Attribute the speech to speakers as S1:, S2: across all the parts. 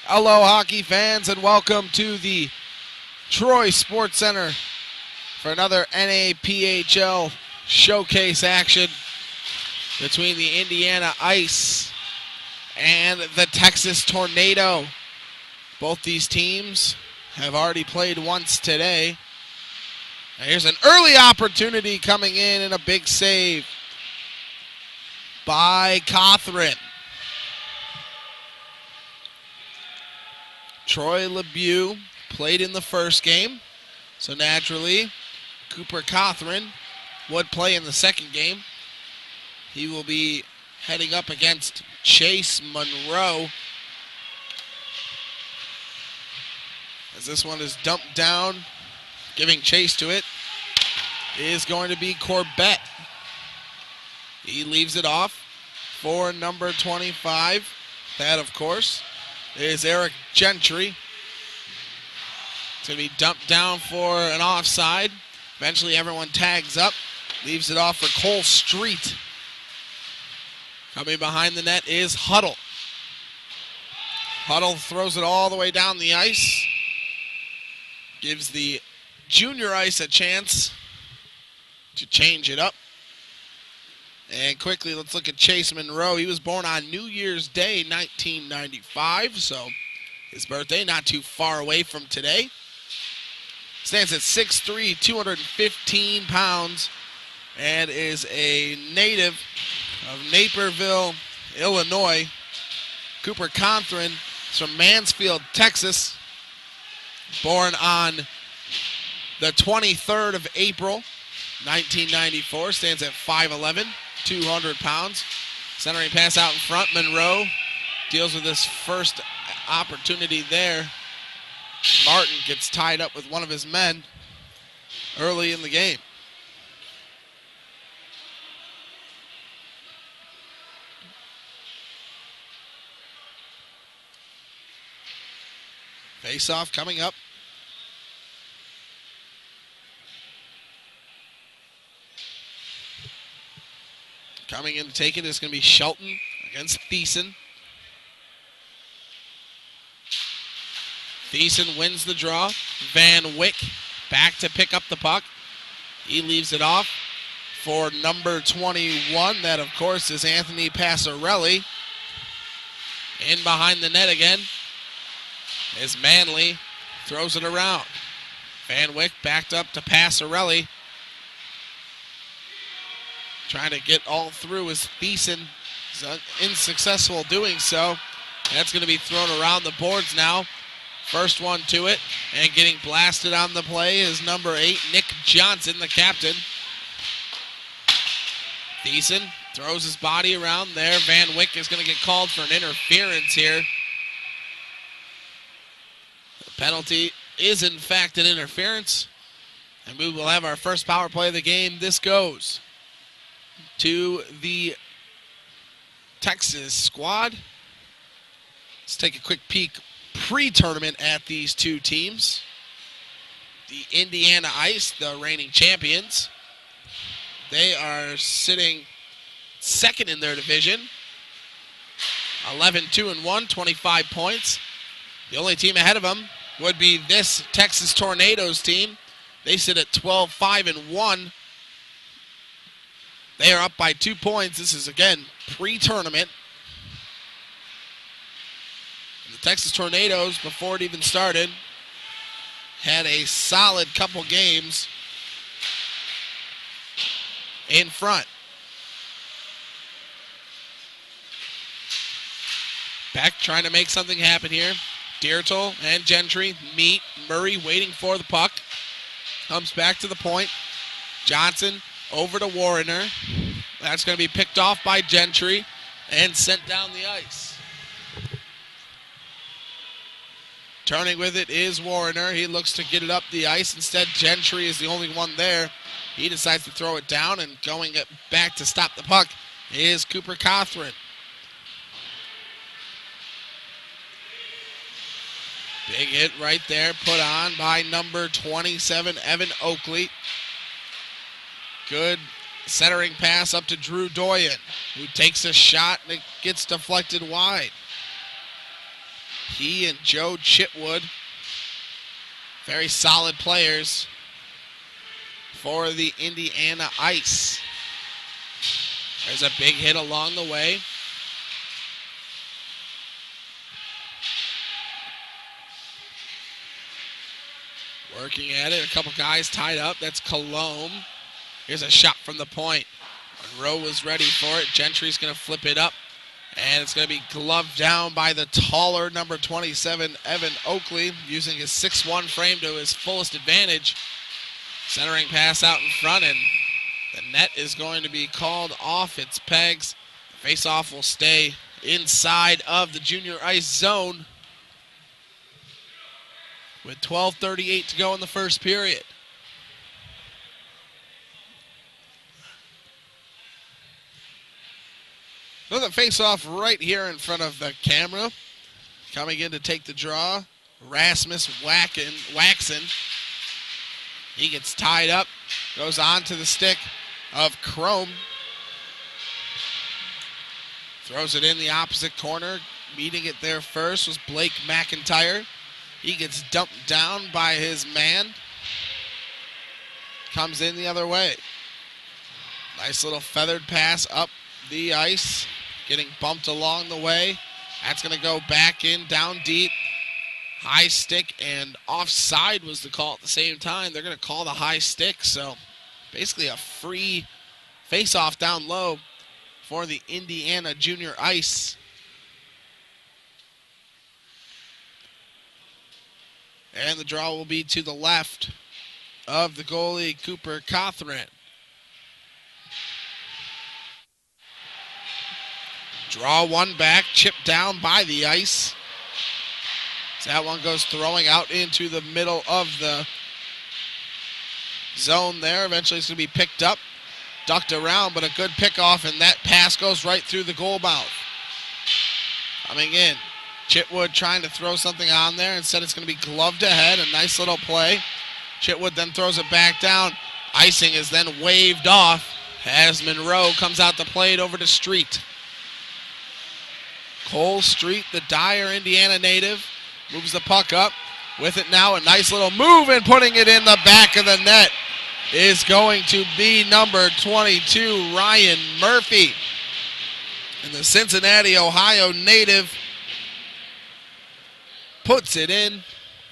S1: Hello, hockey fans, and welcome to the Troy Sports Center for another NAPHL showcase action between the Indiana Ice and the Texas Tornado. Both these teams have already played once today. And here's an early opportunity coming in and a big save by Cothran. Troy LeBeau played in the first game, so naturally Cooper Cothran would play in the second game. He will be heading up against Chase Munroe. As this one is dumped down, giving chase to it is going to be Corbett. He leaves it off for number 25. That, of course, is Eric Gentry. It's going to be dumped down for an offside. Eventually everyone tags up. Leaves it off for Cole Street. Coming behind the net is Huddle. Huddle throws it all the way down the ice. Gives the junior ice a chance to change it up. And quickly, let's look at Chase Munroe. He was born on New Year's Day, 1995, so his birthday not too far away from today. Stands at 6'3", 215 pounds, and is a native of Naperville, Illinois. Cooper Cothran is from Mansfield, Texas. Born on the 23rd of April, 1994. Stands at 5'11", 200 pounds. Centering pass out in front. Munroe deals with his first opportunity there. Martin gets tied up with one of his men early in the game. Face-off coming up. Coming in to take it is going to be Shelton against Thiessen. Thiessen wins the draw. Van Wyck back to pick up the puck. He leaves it off for number 21. That, of course, is Anthony Passarelli. In behind the net again is Manley. Throws it around. Van Wyck backed up to Passarelli. Trying to get all through as Thiessen is unsuccessful doing so. That's going to be thrown around the boards now. First one to it, and getting blasted on the play is number 8, Nick Johnson, the captain. Thiessen throws his body around there. Van Wyck is going to get called for an interference here. The penalty is, in fact, an interference, and we will have our first power play of the game. This goes to the Texas squad. Let's take a quick peek pre-tournament at these two teams. The Indiana Ice, the reigning champions, they are sitting second in their division. 11-2-1, 25 points. The only team ahead of them would be this Texas Tornadoes team. They sit at 12-5-1. They are up by 2 points. This is, again, pre-tournament. The Texas Tornadoes, before it even started, had a solid couple games in front. Beck trying to make something happen here. Diertel and Gentry meet. Murray waiting for the puck. Comes back to the point. Johnson over to Warrener. That's going to be picked off by Gentry and sent down the ice. Turning with it is Warrener. He looks to get it up the ice. Instead, Gentry is the only one there. He decides to throw it down, and going back to stop the puck is Cooper Cothran. Big hit right there, put on by number 27, Evan Oakley. Good centering pass up to Drew Doyen, who takes a shot and it gets deflected wide. he and Joe Chitwood, very solid players for the Indiana Ice. There's a big hit along the way. Working at it, a couple guys tied up. That's Colomb. Here's a shot from the point. Munroe was ready for it. Gentry's going to flip it up. And it's going to be gloved down by the taller number 27, Evan Oakley, using his 6'1 frame to his fullest advantage. Centering pass out in front, and the net is going to be called off its pegs. Face-off will stay inside of the junior ice zone with 12:38 to go in the first period. Another face-off right here in front of the camera. Coming in to take the draw, Rasmus Waxen. He gets tied up, goes on to the stick of Chrome. Throws it in the opposite corner. Meeting it there first was Blake McIntyre. He gets dumped down by his man. Comes in the other way. Nice little feathered pass up the ice. Getting bumped along the way. That's going to go back in, down deep. High stick and offside was the call at the same time. They're going to call the high stick. So basically a free face-off down low for the Indiana Junior Ice. And the draw will be to the left of the goalie, Cooper Cothran. Draw one back, chipped down by the ice. That one goes throwing out into the middle of the zone there. Eventually it's going to be picked up, ducked around, but a good pickoff, and that pass goes right through the goal mouth. Coming in, Chitwood trying to throw something on there. Instead it's going to be gloved ahead, a nice little play. Chitwood then throws it back down. Icing is then waved off as Munroe comes out the plate over to Street. Cole Street, the Dyer, Indiana native, moves the puck up. With it now, a nice little move, and putting it in the back of the net is going to be number 22, Ryan Murphy. And the Cincinnati, Ohio native puts it in.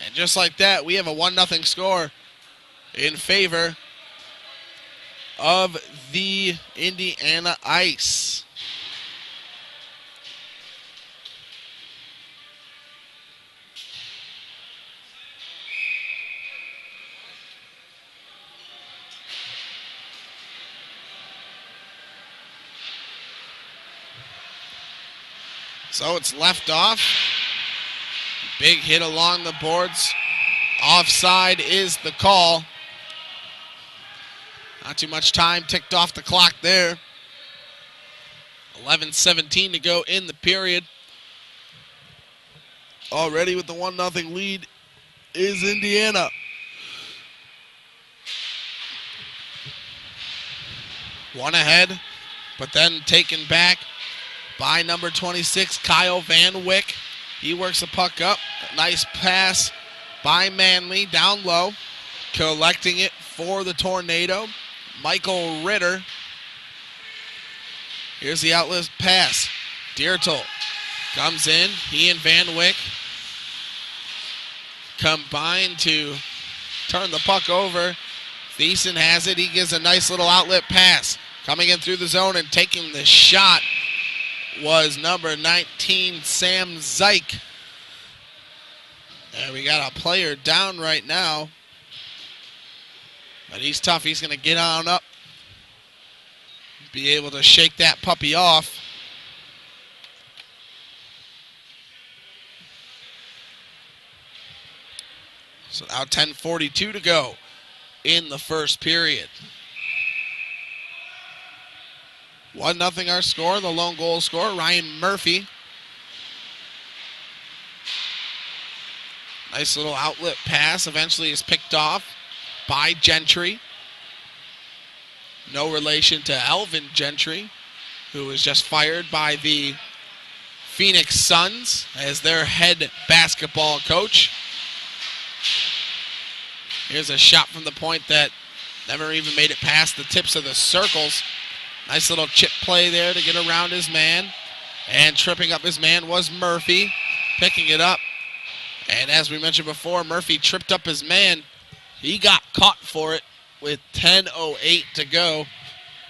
S1: And just like that, we have a 1-0 score in favor of the Indiana Ice. So it's left off. Big hit along the boards. Offside is the call. Not too much time ticked off the clock there. 11:17 to go in the period. Already with the 1-0 lead is Indiana. One ahead, but then taken back by number 26, Kyle Van Wyck. He works the puck up. A nice pass by Manley down low. Collecting it for the Tornado, Michael Ritter. Here's the outlet pass. Diertel comes in. He and Van Wyck combine to turn the puck over. Thiessen has it. He gives a nice little outlet pass. Coming in through the zone and taking the shot was number 19, Sam Zeich. And we got a player down right now. But he's tough. He's going to get on up. Be able to shake that puppy off. So now 10:42 to go in the first period. 1-0 our score, the lone goal scorer, Ryan Murphy. Nice little outlet pass, eventually is picked off by Gentry. No relation to Alvin Gentry, who was just fired by the Phoenix Suns as their head basketball coach. Here's a shot from the point that never even made it past the tips of the circles. Nice little chip play there to get around his man. And tripping up his man was Murphy, picking it up. And as we mentioned before, Murphy tripped up his man. He got caught for it with 10:08 to go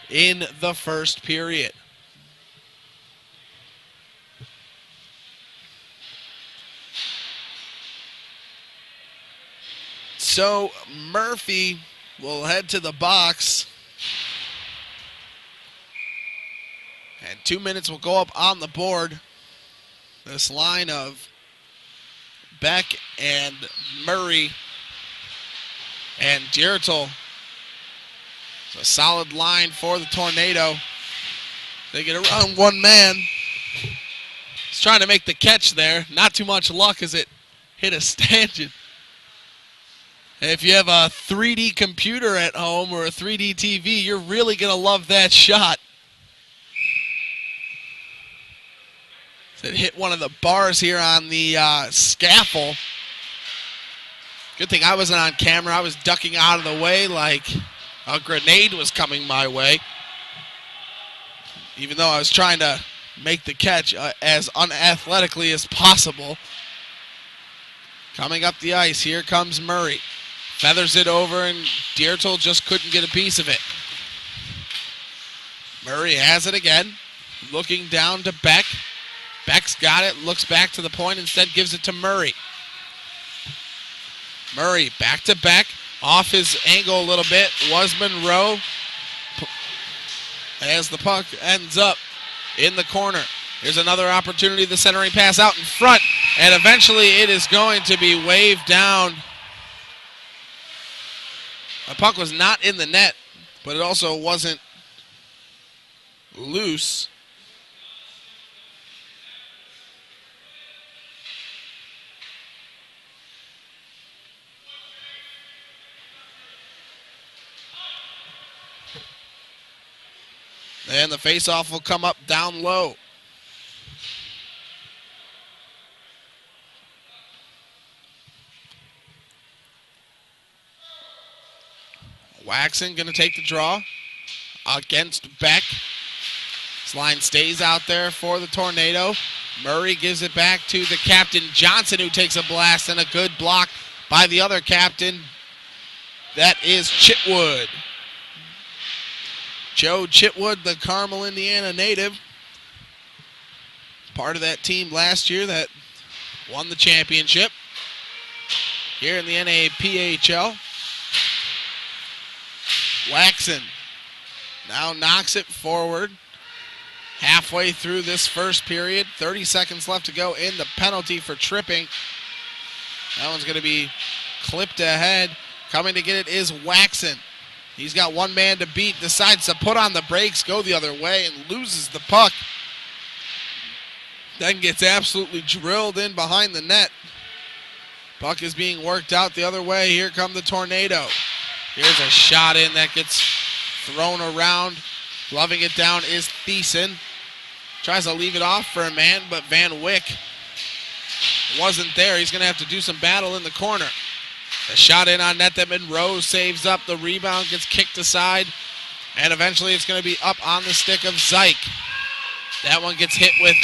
S1: in the first period. So Murphy will head to the box. And 2 minutes will go up on the board. This line of Beck and Murray and Diertel. It's a solid line for the Tornado. They get around one man. He's trying to make the catch there. Not too much luck as it hit a stanchion. If you have a 3D computer at home or a 3D TV, you're really going to love that shot. It hit one of the bars here on the scaffold. Good thing I wasn't on camera. I was ducking out of the way like a grenade was coming my way. Even though I was trying to make the catch as unathletically as possible. Coming up the ice, here comes Murray. Feathers it over, and Diertel just couldn't get a piece of it. Murray has it again. Looking down to Beck. Beck's got it, looks back to the point, instead gives it to Murray. Murray back to Beck. Off his angle a little bit was Munroe. As the puck ends up in the corner. Here's another opportunity, the centering pass out in front. And eventually it is going to be waved down. The puck was not in the net, but it also wasn't loose. And the faceoff will come up down low. Waxon going to take the draw against Beck. This line stays out there for the Tornado. Murray gives it back to the captain, Johnson, who takes a blast, and a good block by the other captain. That is Chitwood. Joe Chitwood, the Carmel, Indiana native. Part of that team last year that won the championship here in the NAPHL. Waxon now knocks it forward. Halfway through this first period. 30 seconds left to go in the penalty for tripping. That one's going to be clipped ahead. Coming to get it is Waxon. He's got one man to beat, decides to put on the brakes, go the other way, and loses the puck. Then gets absolutely drilled in behind the net. Puck is being worked out the other way. Here come the Tornado. Here's a shot in that gets thrown around. Gloving it down is Thiessen. Tries to leave it off for a man, but Van Wyck wasn't there. He's going to have to do some battle in the corner. A shot in on net that Munroe saves up. The rebound gets kicked aside. And eventually it's going to be up on the stick of Zyke. That one gets hit with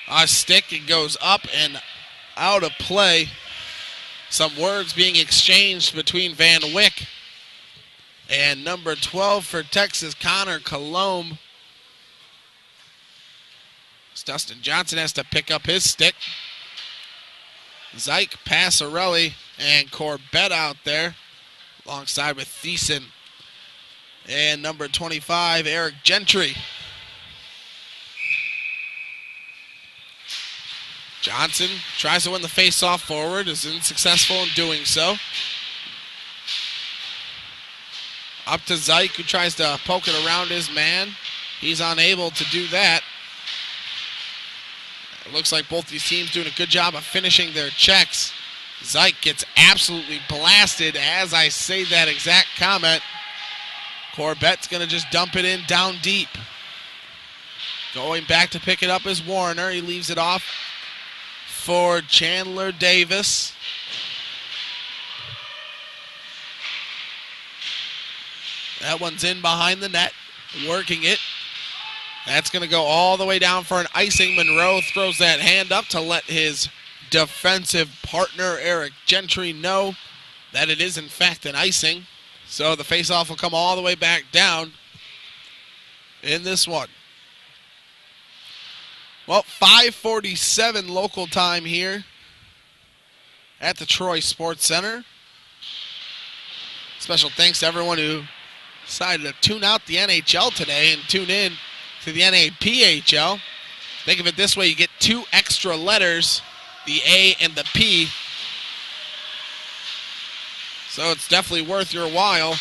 S1: a stick. It goes up and out of play. Some words being exchanged between Van Wyck and number 12 for Texas, Connor Colombe. Dustin Johnson has to pick up his stick. Zyke, Passarelli, and Corbett out there alongside with Thiessen. And number 25, Eric Gentry. Johnson tries to win the faceoff forward, is unsuccessful in doing so. Up to Zyke, who tries to poke it around his man. He's unable to do that. It looks like both these teams doing a good job of finishing their checks. Zyke gets absolutely blasted as I say that exact comment. Corbett's going to just dump it in down deep. Going back to pick it up is Warner. He leaves it off for Chandler Davis. That one's in behind the net, working it. That's going to go all the way down for an icing. Munroe throws that hand up to let his defensive partner, Eric Gentry, know that it is, in fact, an icing. So the faceoff will come all the way back down in this one. Well, 5:47 local time here at the Troy Sports Center. Special thanks to everyone who decided to tune out the NHL today and tune in to the NAPHL. Think of it this way, you get 2 extra letters, the A and the P. So it's definitely worth your while.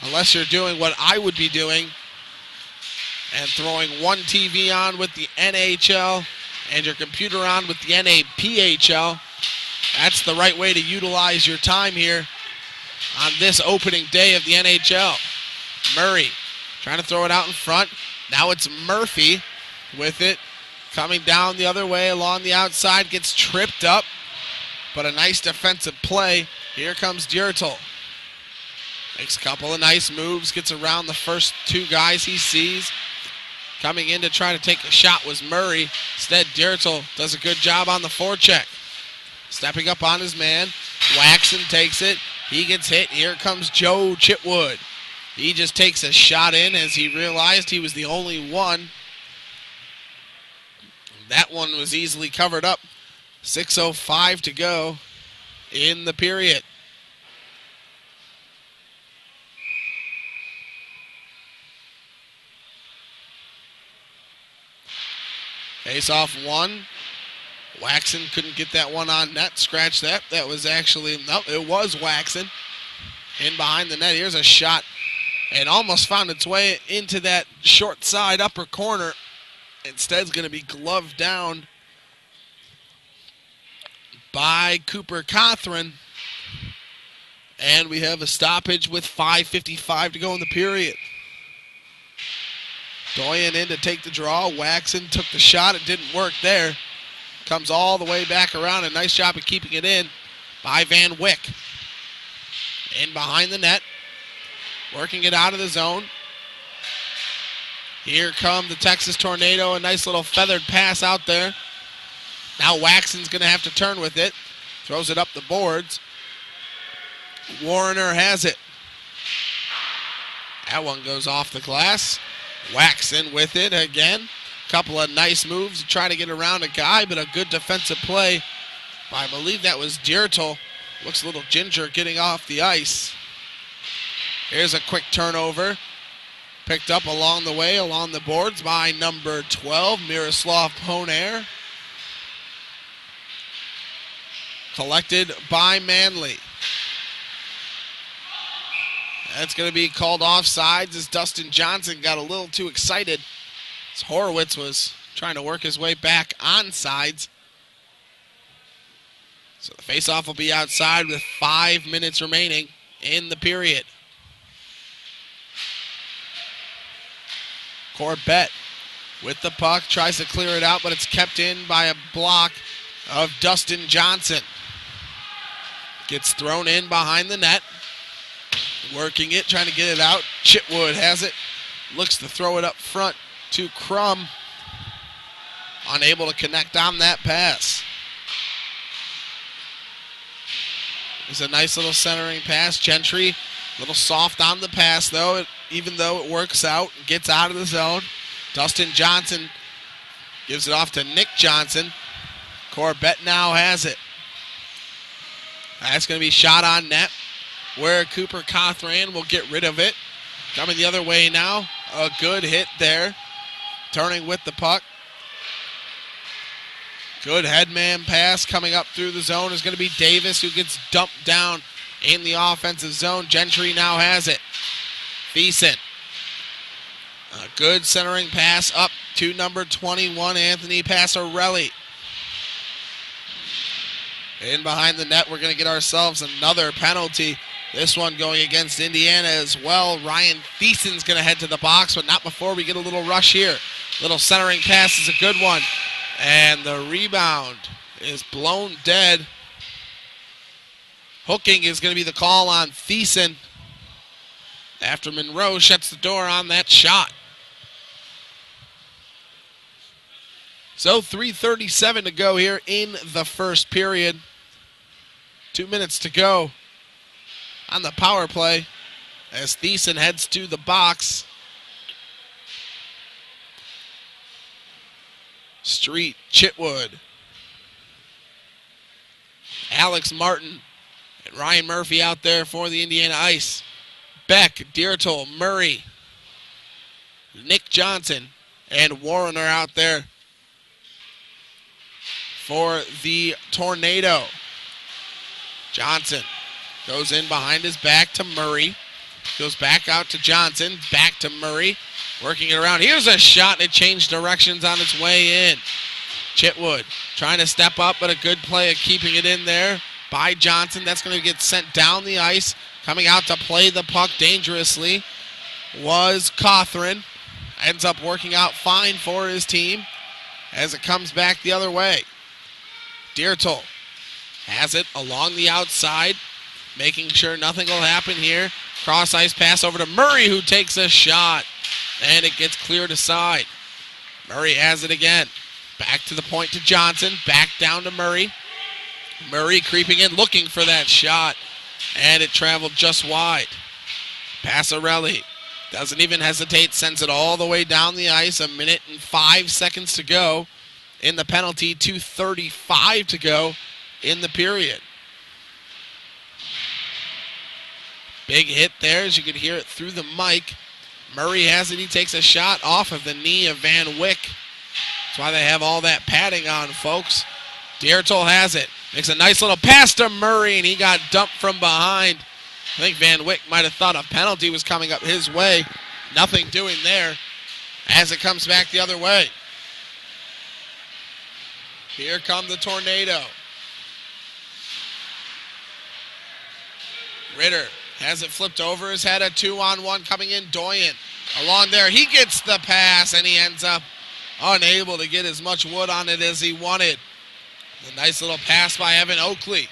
S1: Unless you're doing what I would be doing and throwing one TV on with the NHL and your computer on with the NAPHL. That's the right way to utilize your time here on this opening day of the NHL. Murray trying to throw it out in front. Now it's Murphy with it. Coming down the other way along the outside. Gets tripped up. But a nice defensive play. Here comes Diertel. Makes a couple of nice moves. Gets around the first 2 guys he sees. Coming in to try to take a shot was Murray. Instead, Diertel does a good job on the forecheck. Stepping up on his man. Waxon takes it. He gets hit. Here comes Joe Chitwood. He just takes a shot in as he realized he was the only one. That one was easily covered up. 6:05 to go in the period. Face off 1. Waxon couldn't get that one on net. Scratch that. That was actually, no, it was Waxon. In behind the net. Here's a shot. And almost found its way into that short side upper corner. Instead, it's going to be gloved down by Cooper Cothran. And we have a stoppage with 5:55 to go in the period. Doyen in to take the draw. Waxon took the shot. It didn't work there. Comes all the way back around. A nice job of keeping it in by Van Wyck. In behind the net. Working it out of the zone. Here come the Texas Tornado. A nice little feathered pass out there. Now Waxon's going to have to turn with it. Throws it up the boards. Warner has it. That one goes off the glass. Waxon with it again. Couple of nice moves to try to get around a guy, but a good defensive play by, I believe that was Diertel. Looks a little ginger getting off the ice. Here's a quick turnover. Picked up along the way, along the boards by number 12, Miroslav Ponair. Collected by Manley. That's going to be called offsides as Dustin Johnson got a little too excited. As Horowitz was trying to work his way back onsides. So the faceoff will be outside with 5 minutes remaining in the period. Corbett with the puck, tries to clear it out, but it's kept in by a block of Dustin Johnson. Gets thrown in behind the net. Working it, trying to get it out. Chitwood has it. Looks to throw it up front to Crum. Unable to connect on that pass. There's a nice little centering pass. Gentry, a little soft on the pass, though, even though it works out. Gets out of the zone. Dustin Johnson gives it off to Nick Johnson. Corbett now has it. That's going to be shot on net, where Cooper Cothran will get rid of it. Coming the other way now. A good hit there. Turning with the puck. Good headman pass coming up through the zone is going to be Davis, who gets dumped down in the offensive zone. Gentry now has it. Thiessen. A good centering pass up to number 21, Anthony Passarelli. In behind the net, we're going to get ourselves another penalty This one going against Indiana as well. Ryan Thiessen's going to head to the box, but not before we get a little rush here. Little centering pass is a good one. And the rebound is blown dead. Hooking is going to be the call on Thiessen after Munroe shuts the door on that shot. So 3:37 to go here in the first period. 2 minutes to go on the power play as Thiessen heads to the box. Street, Chitwood, Alex Martin, and Ryan Murphy out there for the Indiana Ice. Beck, Diertel, Murray, Nick Johnson, and Warren are out there for the Tornado. Johnson goes in behind his back to Murray. Goes back out to Johnson. Back to Murray. Working it around. Here's a shot, and it changed directions on its way in. Chitwood trying to step up, but a good play of keeping it in there by Johnson. That's going to get sent down the ice. Coming out to play the puck dangerously was Cawthron. Ends up working out fine for his team as it comes back the other way. Diertel has it along the outside, making sure nothing will happen here. Cross ice pass over to Murray, who takes a shot, and it gets cleared aside. Murray has it again. Back to the point to Johnson, back down to Murray. Murray creeping in, looking for that shot, and it traveled just wide. Passarelli doesn't even hesitate, sends it all the way down the ice. 1 minute and 5 seconds to go in the penalty, 2:35 to go in the period. Big hit there, as you could hear it through the mic. Murray has it. He takes a shot off of the knee of Van Wyck. That's why they have all that padding on, folks. Diertel has it. Makes a nice little pass to Murray, and he got dumped from behind. I think Van Wyck might have thought a penalty was coming up his way. Nothing doing there as it comes back the other way. Here come the Tornado. Ritter has it flipped over his head. A 2-on-1 coming in. Doyen along there. He gets the pass, and he ends up unable to get as much wood on it as he wanted. A nice little pass by Evan Oakley.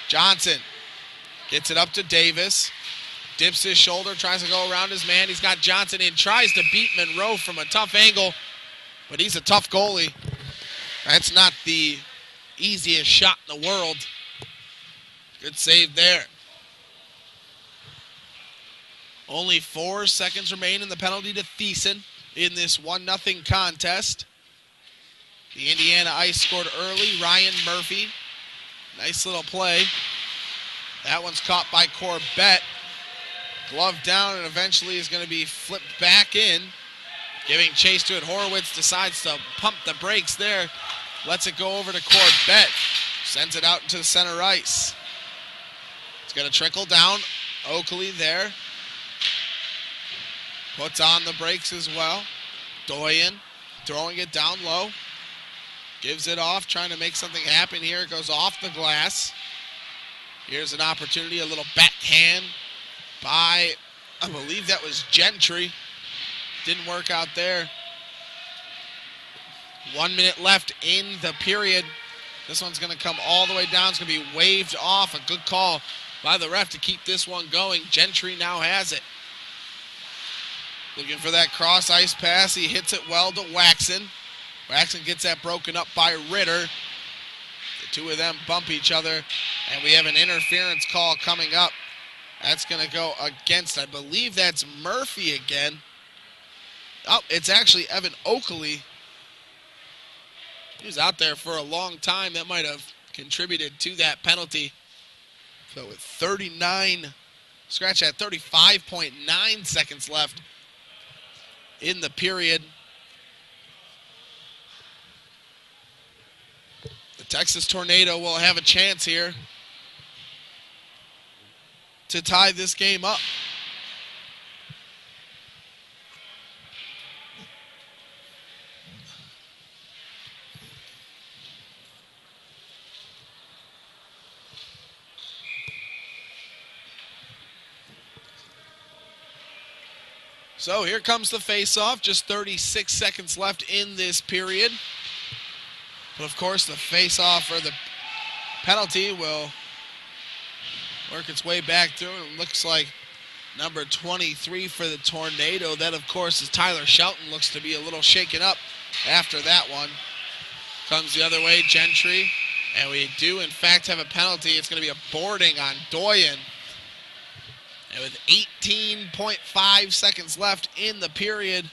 S1: Johnson gets it up to Davis. Dips his shoulder, tries to go around his man. He's got Johnson in, tries to beat Munroe from a tough angle, but he's a tough goalie. That's not the easiest shot in the world. Good save there. Only 4 seconds remain in the penalty to Thiessen in this 1-0 contest. The Indiana Ice scored early. Ryan Murphy. Nice little play. That one's caught by Corbett. Glove down, and eventually is going to be flipped back in. Giving chase to it. Horowitz decides to pump the brakes there. Lets it go over to Corbett. Sends it out into the center ice. It's going to trickle down. Oakley there. Puts on the brakes as well. Doyen throwing it down low. Gives it off, trying to make something happen here. It goes off the glass. Here's an opportunity, a little backhand by, I believe that was Gentry. Didn't work out there. 1 minute left in the period. This one's going to come all the way down. It's going to be waved off. A good call by the ref to keep this one going. Gentry now has it. Looking for that cross ice pass. He hits it well to Waxon. Waxon gets that broken up by Ritter. The two of them bump each other, and we have an interference call coming up. That's going to go against, I believe that's Murphy again. Oh, it's actually Evan Oakley. He was out there for a long time. That might have contributed to that penalty. So with 35.9 seconds left in the period. The Texas Tornado will have a chance here to tie this game up. So here comes the face-off. Just 36 seconds left in this period. But of course, the face-off or the penalty will work its way back through. It looks like number 23 for the Tornado. That, of course, is Tyler Shelton. Looks to be a little shaken up after that one. Comes the other way, Gentry. And we do, in fact, have a penalty. It's going to be a boarding on Doyen. And with 18.5 seconds left in the period,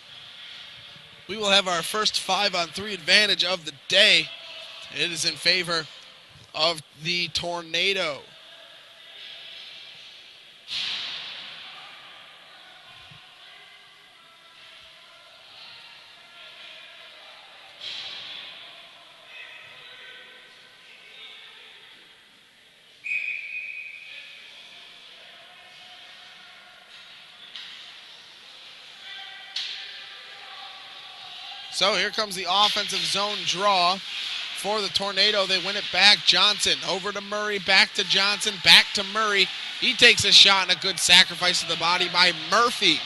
S1: we will have our first 5-on-3 advantage of the day. It is in favor of the Tornado. So here comes the offensive zone draw for the Tornado. They win it back. Johnson over to Murray, back to Johnson, back to Murray. He takes a shot and a good sacrifice to the body by Murphy.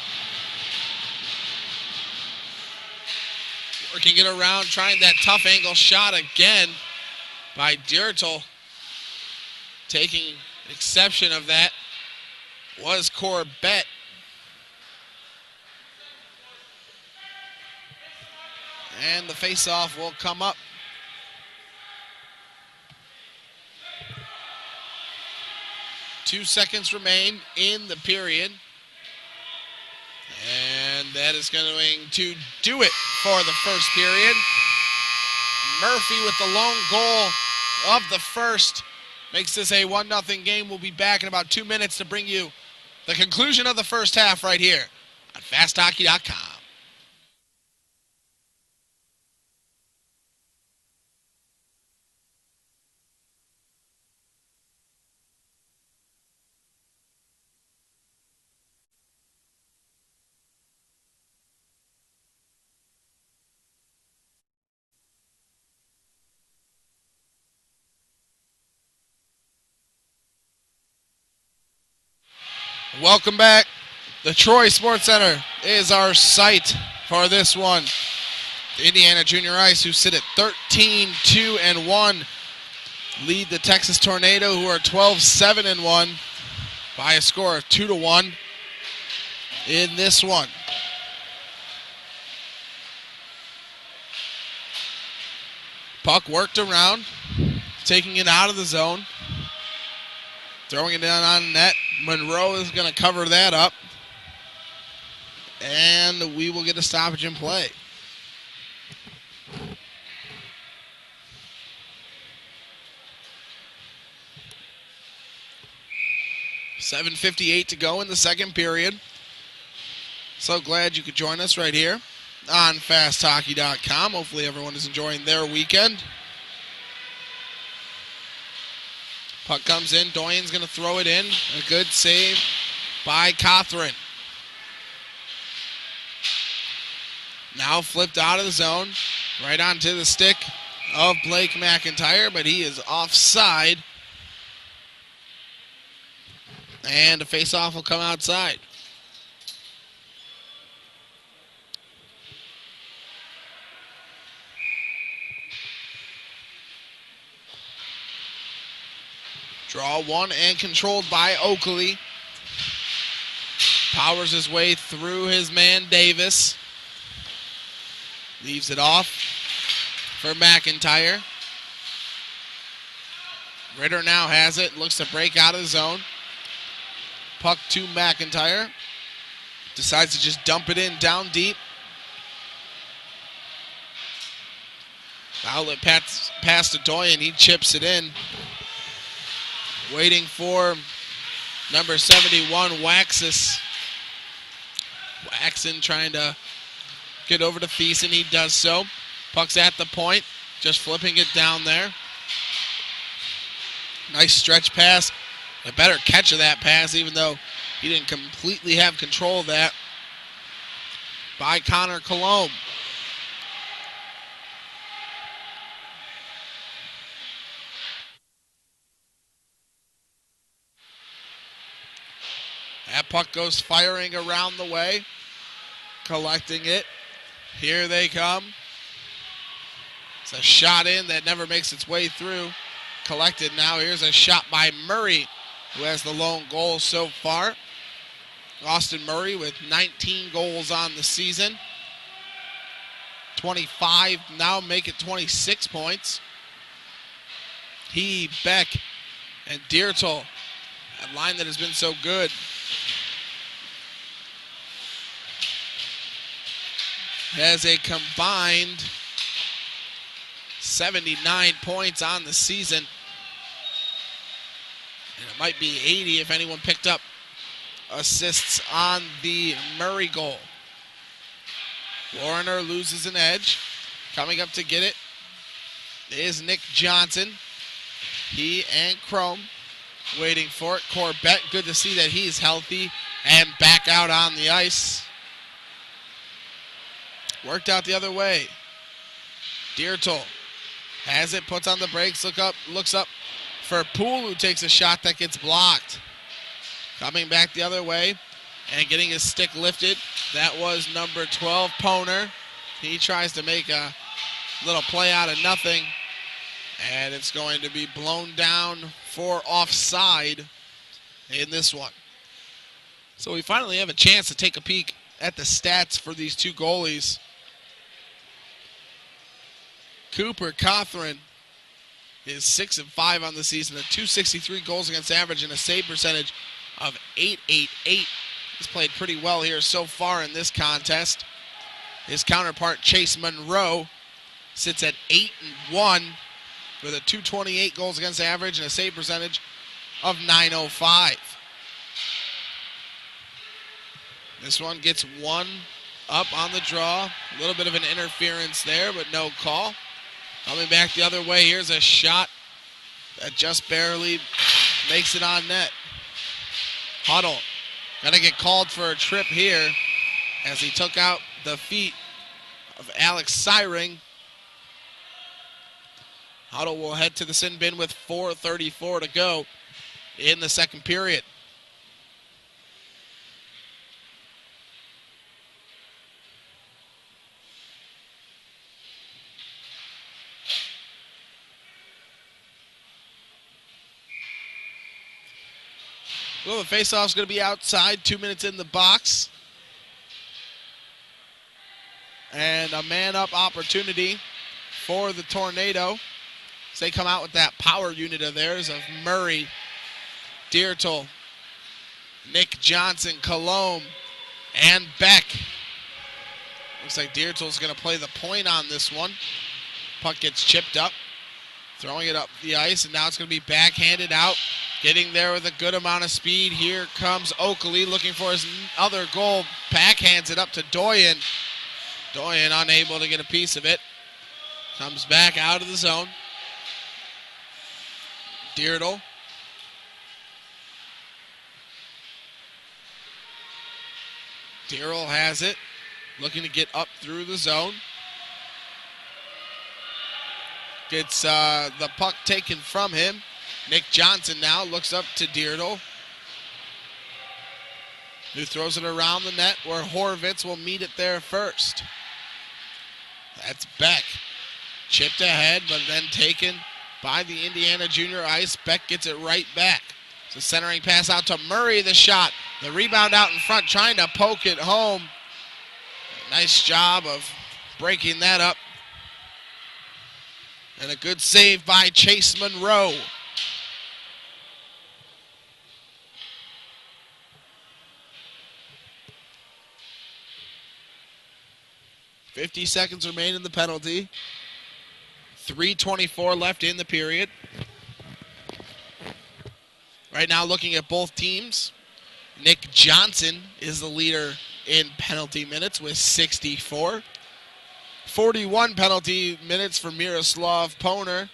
S1: Working it around, trying that tough angle shot again by Dirtle. Taking exception of that was Corbett. And the face-off will come up. Two seconds remain in the period. And that is going to do it for the first period. Murphy with the lone goal of the first makes this a 1-0 game. We'll be back in about 2 minutes to bring you the conclusion of the first half right here on FastHockey.com. Welcome back. The Troy Sports Center is our site for this one. The Indiana Junior Ice, who sit at 13-2-1, lead the Texas Tornado, who are 12-7-1, by a score of 2-1 in this one. Puck worked around, taking it out of the zone, throwing it down on net. Munroe is going to cover that up. And we will get a stoppage in play. $7:58 to go in the second period. So glad you could join us right here on FastHockey.com. Hopefully everyone is enjoying their weekend. Puck comes in. Doyen's going to throw it in. A good save by Cothran. Now flipped out of the zone. Right onto the stick of Blake McIntyre, but he is offside. And a face-off will come outside. Draw one and controlled by Oakley. Powers his way through his man Davis. Leaves it off for McIntyre. Ritter now has it. Looks to break out of the zone. Puck to McIntyre. Decides to just dump it in down deep. Outlet pass to Doyen. He chips it in. Waiting for number 71, Waxis. Waxon trying to get over to Thiessen. He does so. Puck's at the point. Just flipping it down there. Nice stretch pass. A better catch of that pass, even though he didn't completely have control of that, by Connor Colomb. That puck goes firing around the way. collecting it. Here they come. It's a shot in that never makes its way through. Collected now. Here's a shot by Murray, who has the lone goal so far. Austin Murray with 19 goals on the season. 25, now make it 26 points. He, Beck, and Diertel, a line that has been so good. Has a combined 79 points on the season. And it might be 80 if anyone picked up assists on the Murray goal. Warner loses an edge. Coming up to get it is Nick Johnson. He and Chrome waiting for it. Corbett, good to see that he's healthy and back out on the ice. Worked out the other way. Diertel has it, puts on the brakes, looks up for Poole, who takes a shot that gets blocked. Coming back the other way and getting his stick lifted. That was number 12, Poner. He tries to make a little play out of nothing, and it's going to be blown down for offside in this one. So we finally have a chance to take a peek at the stats for these two goalies. Cooper Cothran is 6-5 on the season, a .263 goals against average and a save percentage of .888. He's played pretty well here so far in this contest. His counterpart, Chase Munroe, sits at 8-1 with a .228 goals against average and a save percentage of .905. This one gets one up on the draw. A little bit of an interference there, but no call. Coming back the other way, here's a shot that just barely makes it on net. Huddle gonna get called for a trip here as he took out the feet of Alex Syring. Huddle will head to the sin bin with 4:34 to go in the second period. Well, the faceoff's going to be outside, 2 minutes in the box. And a man-up opportunity for the Tornado. So they come out with that power unit of theirs of Murray, Diertel, Nick Johnson, Colomb, and Beck. Looks like Diertel's going to play the point on this one. Puck gets chipped up, throwing it up the ice, and now it's going to be backhanded out. Getting there with a good amount of speed. Here comes Oakley looking for his other goal. Backhands it up to Doyen. Doyen unable to get a piece of it. Comes back out of the zone. Diertel. Diertel has it. Looking to get up through the zone. Gets the puck taken from him. Nick Johnson now looks up to Diertel, who throws it around the net where Horvitz will meet it there first. That's Beck. Chipped ahead, but then taken by the Indiana junior ice. Beck gets it right back. So centering pass out to Murray, the shot. The rebound out in front, trying to poke it home. Nice job of breaking that up. And a good save by Chase Munroe. 50 seconds remain in the penalty. 3:24 left in the period. Right now looking at both teams, Nick Johnson is the leader in penalty minutes with 64. 41 penalty minutes for Miroslav Poner.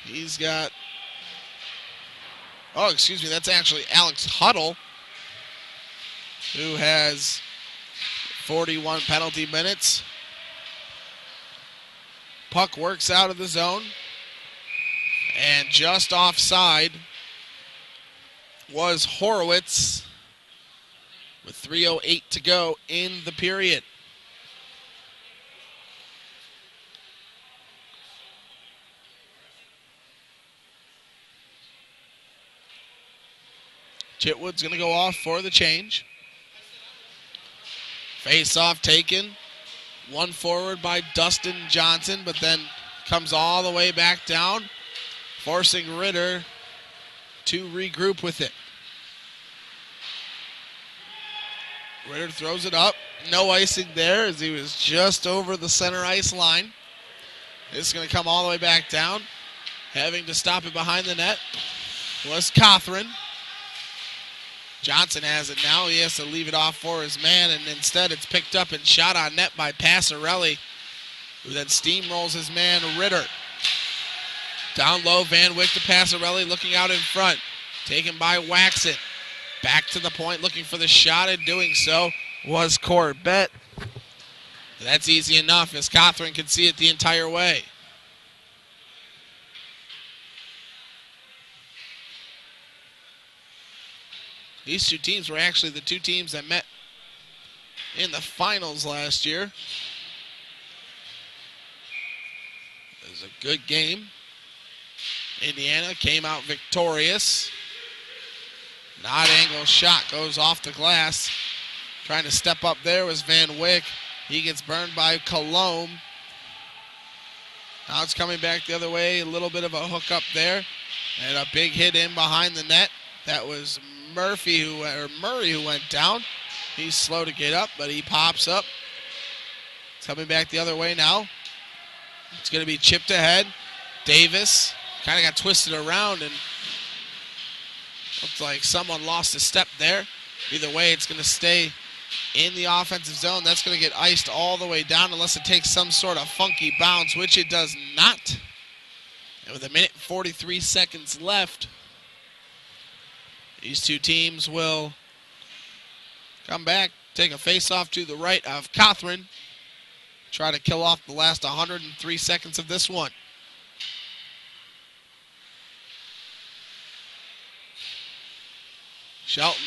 S1: He's got, that's actually Alex Huddle, who has 41 penalty minutes. Puck works out of the zone. And just offside was Horowitz. with 3:08 to go in the period. Chitwood's going to go off for the change. Face-off taken. One forward by Dustin Johnson, but then comes all the way back down, forcing Ritter to regroup with it. Ritter throws it up. No icing there as he was just over the center ice line. This is going to come all the way back down. Having to stop it behind the net was Cothran. Johnson has it now. He has to leave it off for his man, and instead it's picked up and shot on net by Passarelli, who then steamrolls his man Ritter. Down low, Van Wyck to Passarelli, looking out in front. Taken by Waxon. Back to the point, looking for the shot, and doing so was Corbett. That's easy enough, as Cothran can see it the entire way. These two teams were actually the two teams that met in the finals last year. It was a good game. Indiana came out victorious. An odd angle shot goes off the glass. Trying to step up there was Van Wyck. He gets burned by Colomb. Now it's coming back the other way. A little bit of a hook up there. And a big hit in behind the net. That was Murray who went down. He's slow to get up, but he pops up. It's coming back the other way now. It's going to be chipped ahead. Davis kind of got twisted around and looks like someone lost a step there. Either way, it's going to stay in the offensive zone. That's going to get iced all the way down unless it takes some sort of funky bounce, which it does not. And with 1:43 minutes left, these two teams will come back, take a face-off to the right of Cothran, try to kill off the last 103 seconds of this one. Shelton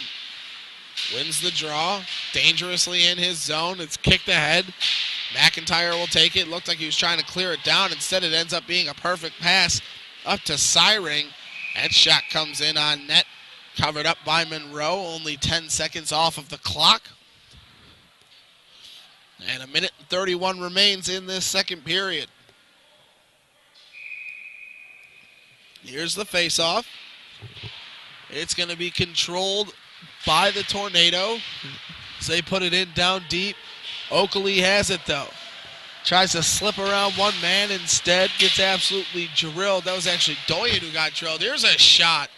S1: wins the draw, dangerously in his zone. It's kicked ahead. McIntyre will take it. Looked like he was trying to clear it down. Instead, it ends up being a perfect pass up to Syring. That shot comes in on net. Covered up by Munroe, only 10 seconds off of the clock. And 1:31 remains in this second period. Here's the face-off. It's going to be controlled by the Tornado. So they put it in down deep. Oakley has it, though. Tries to slip around one man, instead gets absolutely drilled. That was actually Doyen who got drilled. Here's a shot.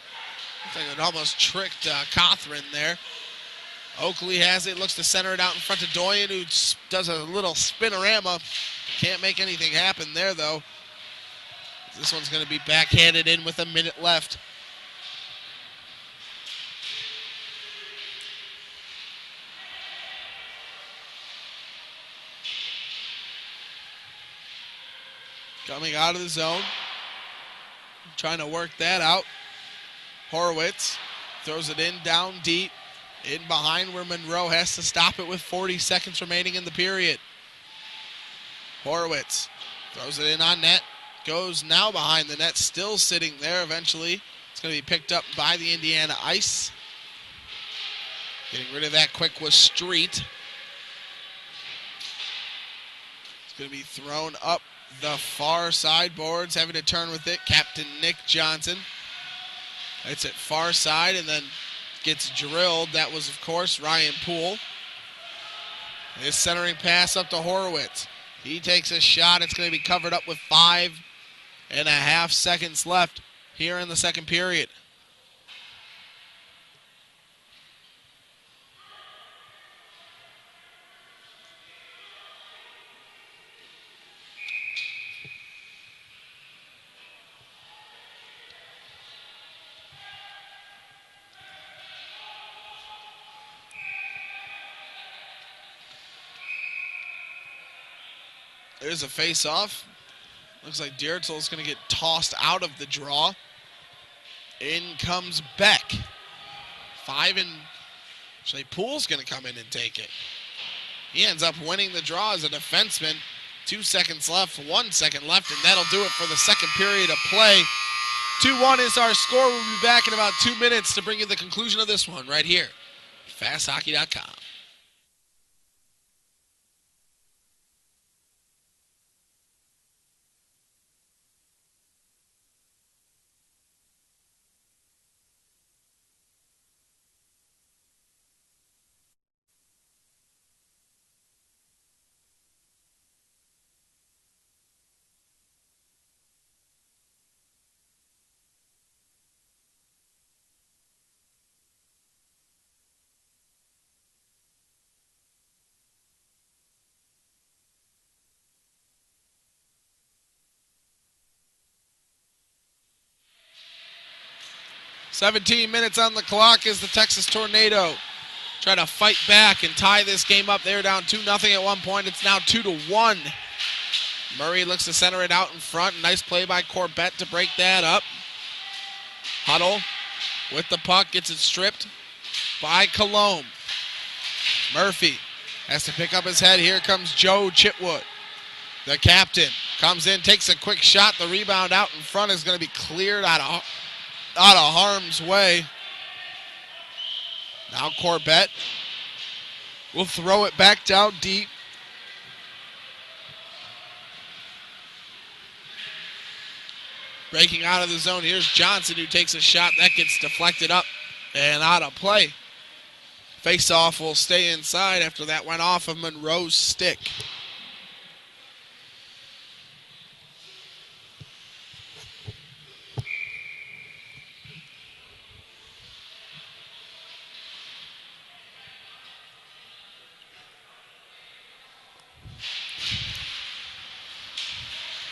S1: I think it almost tricked Cothran there. Oakley has it, looks to center it out in front of Doyen, who does a little spinorama. Can't make anything happen there, though. This one's going to be backhanded in with 1 minute left. Coming out of the zone. Trying to work that out. Horowitz throws it in down deep. In behind where Munroe has to stop it with 40 seconds remaining in the period. Horowitz throws it in on net. Goes now behind the net. Still sitting there. Eventually it's going to be picked up by the Indiana Ice. Getting rid of that quick was Street. It's going to be thrown up the far sideboards. Having to turn with it, Captain Nick Johnson. It's at far side and then gets drilled. That was, of course, Ryan Poole. His centering pass up to Horowitz. He takes a shot. It's going to be covered up with 5.5 seconds left here in the second period. There's a face-off. Looks like Diertzel is going to get tossed out of the draw. In comes Beck. Actually, Poole's going to come in and take it. He ends up winning the draw as a defenseman. 2 seconds left, 1 second left, and that'll do it for the second period of play. 2-1 is our score. We'll be back in about 2 minutes to bring you the conclusion of this one right here. FastHockey.com. "17 minutes on the clock as the Texas Tornado try to fight back and tie this game up. They're down 2-0 at one point. It's now 2-1. Murray looks to center it out in front. Nice play by Corbett to break that up. Huddle with the puck, gets it stripped by Colomb. Murphy has to pick up his head. Here comes Joe Chitwood. The captain comes in, takes a quick shot. The rebound out in front is going to be cleared out of harm's way. Now Corbett will throw it back down deep. Breaking out of the zone, here's Johnson who takes a shot. That gets deflected up and out of play. Face-off will stay inside after that went off of Munroe's stick.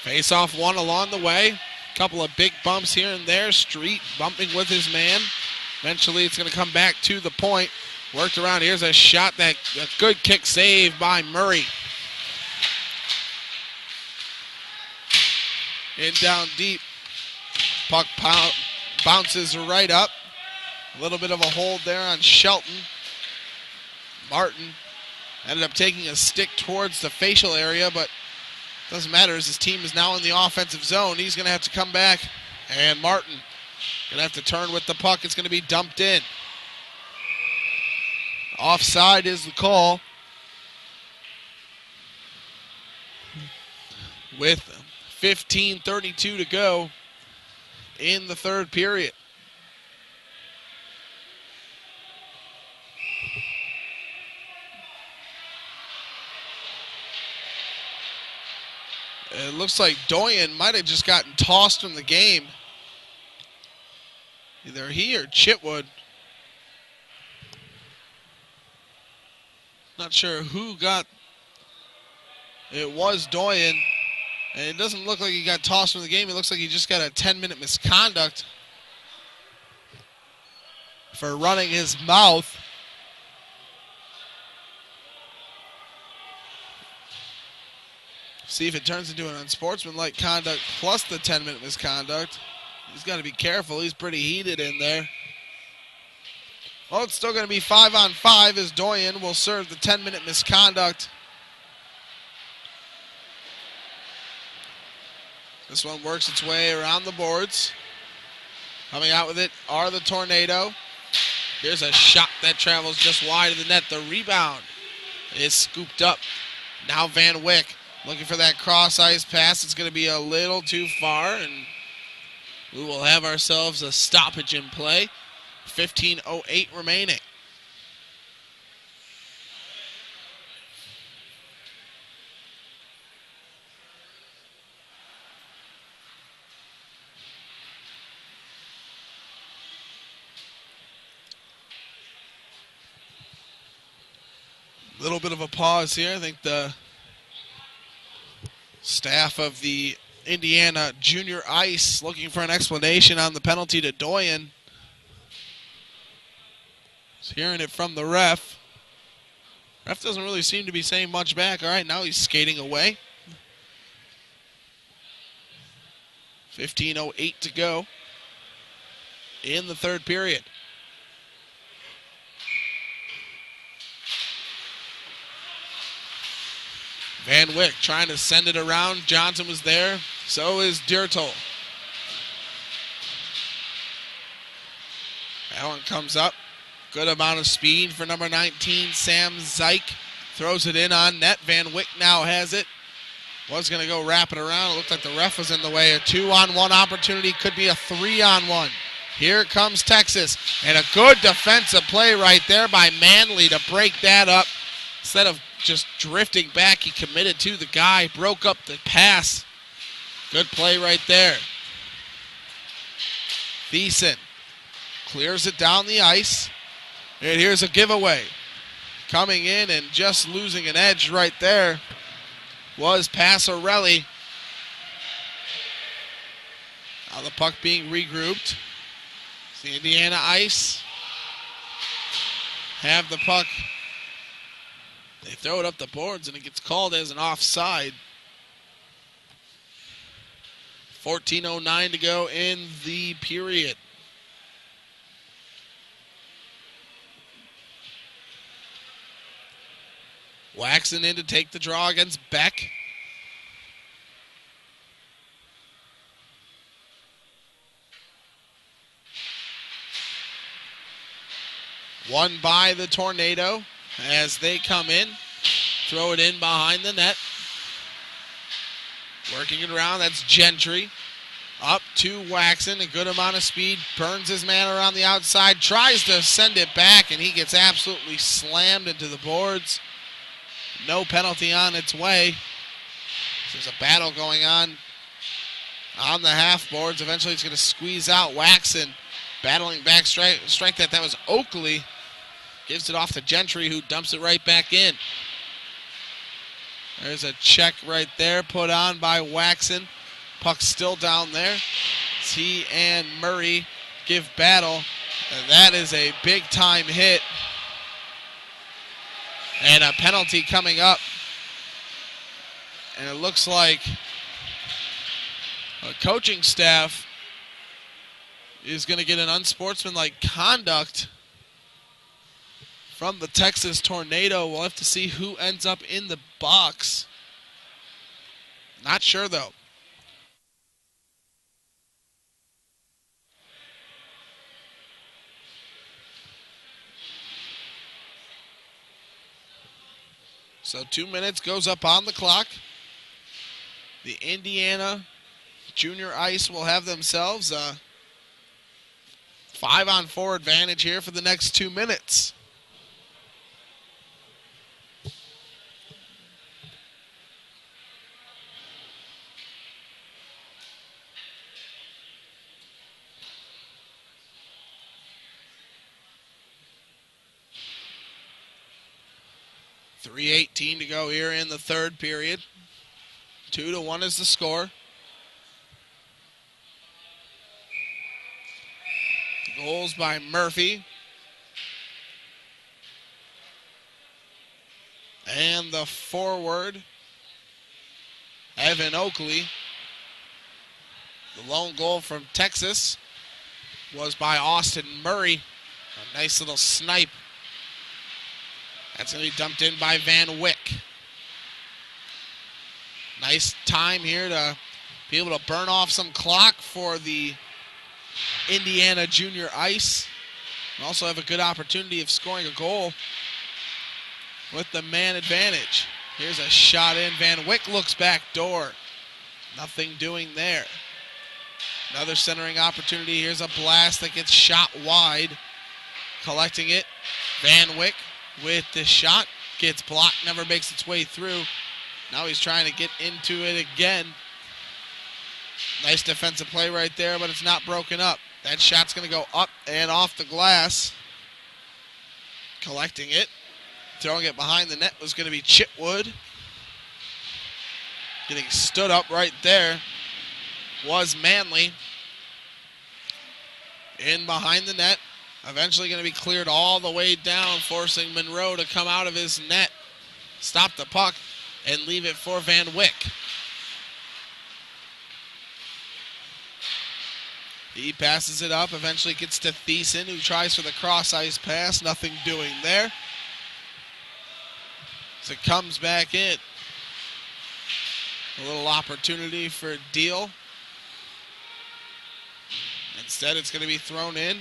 S1: Face-off one along the way. Couple of big bumps here and there. Street bumping with his man. Eventually it's going to come back to the point. Worked around. Here's a shot, a good kick save by Murray. In down deep. Puck bounces right up. A little bit of a hold there on Shelton. Martin ended up taking a stick towards the facial area, but doesn't matter as his team is now in the offensive zone. He's going to have to come back. And Martin going to have to turn with the puck. It's going to be dumped in. Offside is the call. With 15:32 to go in the third period. It looks like Doyen might have just gotten tossed from the game. Either he or Chitwood. Not sure who got. It was Doyen. And it doesn't look like he got tossed from the game. It looks like he just got a 10-minute misconduct for running his mouth. See if it turns into an unsportsmanlike conduct plus the 10-minute misconduct. He's got to be careful. He's pretty heated in there. Well, it's still going to be 5-on-5 as Doyen will serve the 10-minute misconduct. This one works its way around the boards. Coming out with it are the Tornado. Here's a shot that travels just wide of the net. The rebound is scooped up. Now Van Wyck looking for that cross-ice pass. It's going to be a little too far, and we will have ourselves a stoppage in play. 15:08 remaining. Little bit of a pause here. I think the staff of the Indiana Junior Ice looking for an explanation on the penalty to Doyen. Just hearing it from the ref. Ref doesn't really seem to be saying much back. All right, now he's skating away. 15:08 to go in the third period. Van Wyck trying to send it around. Johnson was there. So is Dirtle. That one comes up. Good amount of speed for number 19, Sam Zeich. Throws it in on net. Van Wyck now has it. Was going to go wrap it around. It looked like the ref was in the way. A 2-on-1 opportunity. Could be a 3-on-1. Here comes Texas. And a good defensive play right there by Manley to break that up. Instead of just drifting back, he committed to the guy. Broke up the pass. Good play right there. Thiessen clears it down the ice. And here's a giveaway. Coming in and just losing an edge right there was Passarelli. Now the puck being regrouped. It's the Indiana Ice. Have the puck. They throw it up the boards and it gets called as an offside. 14:09 to go in the period. Waxon in to take the draw against Beck. Won by the Tornado as they come in. Throw it in behind the net. Working it around, that's Gentry. Up to Waxon, a good amount of speed. Burns his man around the outside. Tries to send it back, and he gets absolutely slammed into the boards. No penalty on its way. There's a battle going on the half boards. Eventually it's going to squeeze out Waxon. Battling back, strike that. That was Oakley. Gives it off to Gentry, who dumps it right back in. There's a check right there put on by Waxon. Puck's still down there. He and Murray give battle. And that is a big-time hit. And a penalty coming up. And it looks like a coaching staff is going to get an unsportsmanlike conduct from the Texas Tornado. We'll have to see who ends up in the box. Not sure, though. So 2 minutes goes up on the clock. The Indiana Junior Ice will have themselves a 5-on-4 advantage here for the next 2 minutes. .318 to go here in the third period. 2-1 is the score. Goals by Murphy. And the forward, Evan Oakley. The lone goal from Texas was by Austin Murray. A nice little snipe. That's going to be dumped in by Van Wyck. Nice time here to be able to burn off some clock for the Indiana Junior Ice. And also have a good opportunity of scoring a goal with the man advantage. Here's a shot in. Van Wyck looks back door. Nothing doing there. Another centering opportunity. Here's a blast that gets shot wide. Collecting it. Van Wyck with the shot. Gets blocked, never makes its way through. Now he's trying to get into it again. Nice defensive play right there, but it's not broken up. That shot's going to go up and off the glass. Collecting it. Throwing it behind the net was going to be Chitwood. Getting stood up right there was Manley. In behind the net. Eventually going to be cleared all the way down, forcing Munroe to come out of his net. Stop the puck and leave it for Van Wyck. He passes it up, eventually gets to Thiessen, who tries for the cross-ice pass. Nothing doing there. So it comes back in. A little opportunity for Deal. Instead, it's going to be thrown in.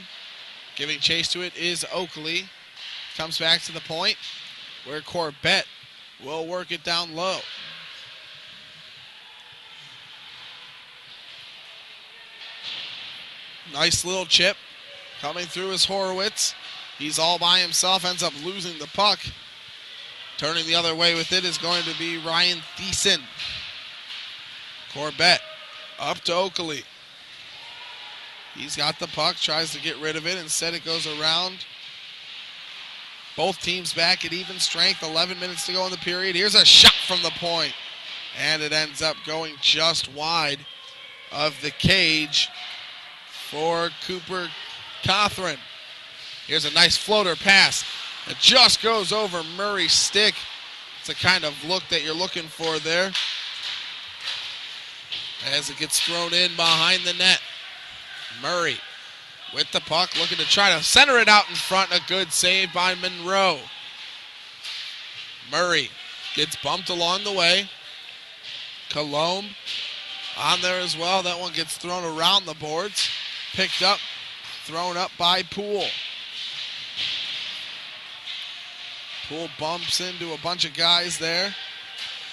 S1: Giving chase to it is Oakley. Comes back to the point where Corbett will work it down low. Nice little chip coming through is Horowitz. He's all by himself, ends up losing the puck. Turning the other way with it is going to be Ryan Thiessen. Corbett up to Oakley. He's got the puck, tries to get rid of it. Instead, it goes around. Both teams back at even strength. 11 minutes to go in the period. Here's a shot from the point. And it ends up going just wide of the cage for Cooper Cothran. Here's a nice floater pass. It just goes over Murray's stick. It's the kind of look that you're looking for there. As it gets thrown in behind the net. Murray with the puck, looking to try to center it out in front. A good save by Munroe. Murray gets bumped along the way. Colombe on there as well. That one gets thrown around the boards. Picked up, thrown up by Poole. Poole bumps into a bunch of guys there.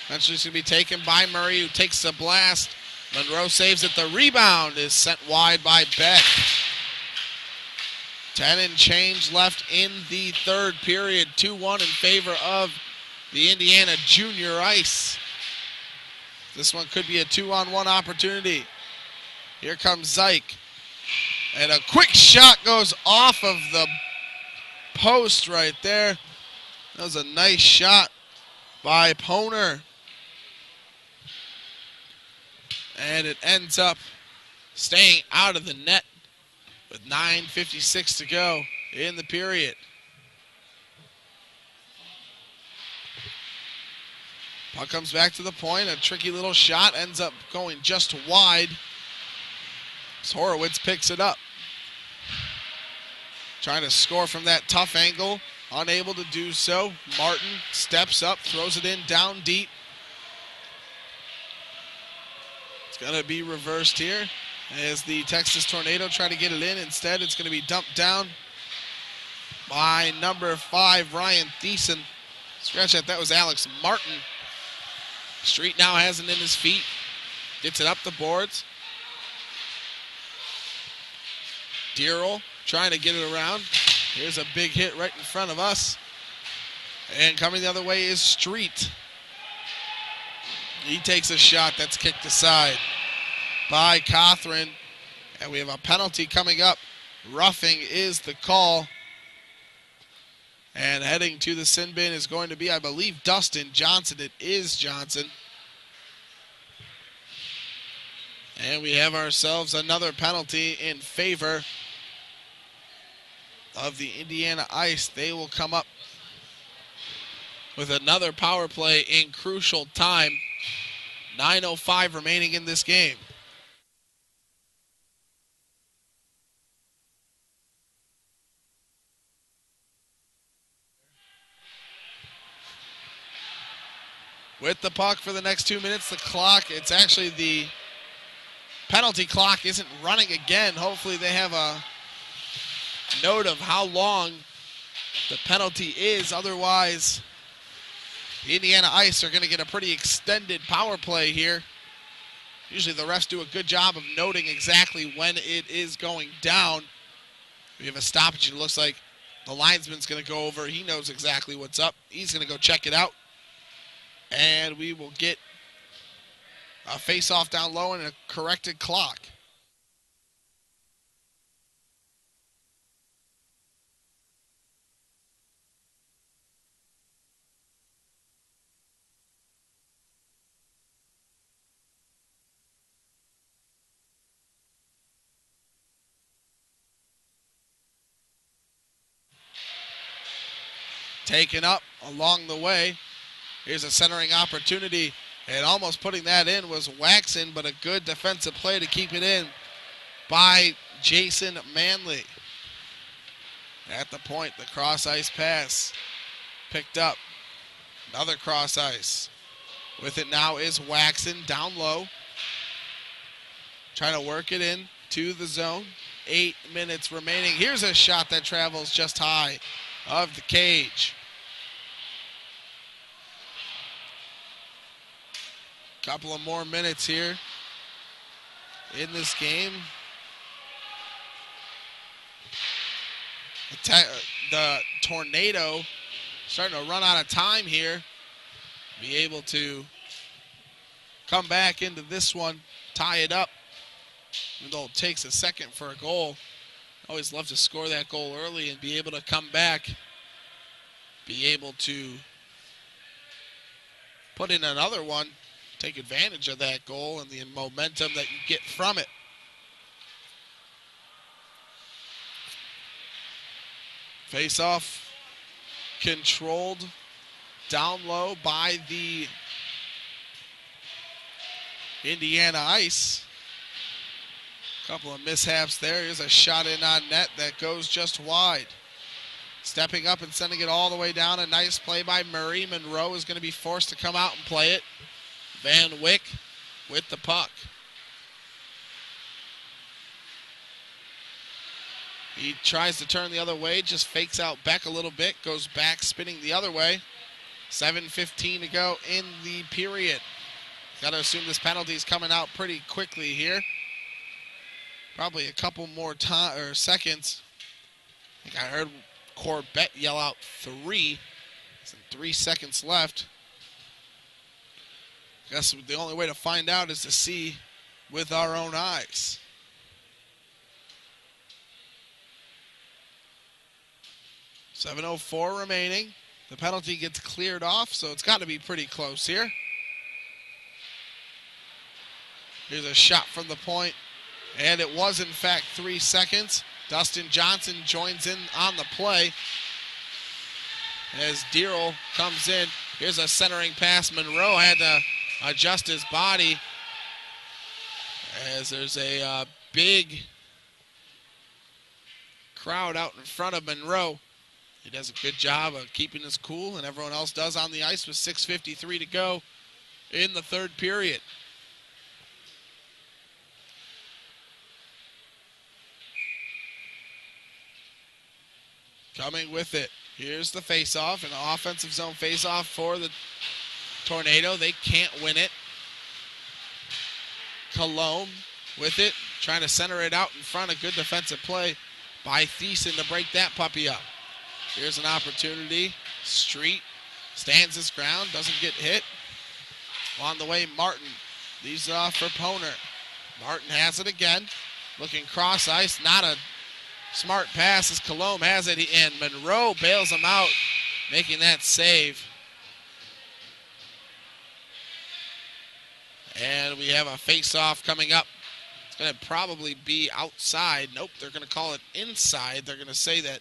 S1: Eventually it's going to be taken by Murray, who takes the blast. Munroe saves it. The rebound is sent wide by Beck. 10 and change left in the third period. 2-1 in favor of the Indiana Junior Ice. This one could be a 2-on-1 opportunity. Here comes Zyke. And a quick shot goes off of the post right there. That was a nice shot by Poner. And it ends up staying out of the net with 9:56 to go in the period. Puck comes back to the point. A tricky little shot ends up going just wide. Horowitz picks it up. Trying to score from that tough angle. Unable to do so. Martin steps up, throws it in down deep. It's going to be reversed here as the Texas Tornado try to get it in. Instead, it's going to be dumped down by number 5, Ryan Thiessen. Scratch that was Alex Martin. Street now has it in his feet. Gets it up the boards. Dearl trying to get it around. Here's a big hit right in front of us. And coming the other way is Street. He takes a shot that's kicked aside by Cothran. And we have a penalty coming up. Roughing is the call. And heading to the sin bin is going to be, I believe, Dustin Johnson. It is Johnson. And we have ourselves another penalty in favor of the Indiana Ice. They will come up with another power play in crucial time. 9:05 remaining in this game. With the puck for the next 2 minutes, the clock, it's actually the penalty clock isn't running again. Hopefully they have a note of how long the penalty is. Otherwise, the Indiana Ice are going to get a pretty extended power play here. Usually the refs do a good job of noting exactly when it is going down. We have a stoppage. It looks like the linesman's going to go over. He knows exactly what's up. He's going to go check it out. And we will get a face-off down low and a corrected clock. Taken up along the way. Here's a centering opportunity. And almost putting that in was Waxon, but a good defensive play to keep it in by Jason Manley. At the point, the cross-ice pass picked up. Another cross-ice. With it now is Waxon down low. Trying to work it in to the zone. 8 minutes remaining. Here's a shot that travels just high of the cage. Couple of more minutes here in this game. The Tornado starting to run out of time here. Be able to come back into this one, tie it up. Even though it takes a second for a goal. Always love to score that goal early and be able to come back. Be able to put in another one. Take advantage of that goal and the momentum that you get from it. Face-off controlled down low by the Indiana Ice. Couple of mishaps there. Here's a shot in on net that goes just wide. Stepping up and sending it all the way down. A nice play by Murray. Munroe is going to be forced to come out and play it. Van Wyck with the puck. He tries to turn the other way, just fakes out Beck a little bit, goes back spinning the other way. 7:15 to go in the period. Got to assume this penalty is coming out pretty quickly here. Probably a couple more seconds. I think I heard Corbett yell out 3. There's 3 seconds left. I guess the only way to find out is to see with our own eyes. .704 remaining. The penalty gets cleared off, so it's got to be pretty close here. Here's a shot from the point, and it was, in fact, 3 seconds. Dustin Johnson joins in on the play as Deerl comes in. Here's a centering pass. Munroe had to adjust his body as there's a big crowd out in front of Munroe. He does a good job of keeping his cool, and everyone else does on the ice with 6:53 to go in the third period. Coming with it. Here's the face-off, an offensive zone face-off for the Tornado. They can't win it. Colomb with it, trying to center it out in front. A good defensive play by Thiessen to break that puppy up. Here's an opportunity. Street stands his ground, doesn't get hit. On the way, Martin leaves it off for Poner. Martin has it again. Looking cross-ice, not a smart pass as Colomb has it, and Munroe bails him out, making that save. And we have a face-off coming up. It's going to probably be outside. Nope, they're going to call it inside. They're going to say that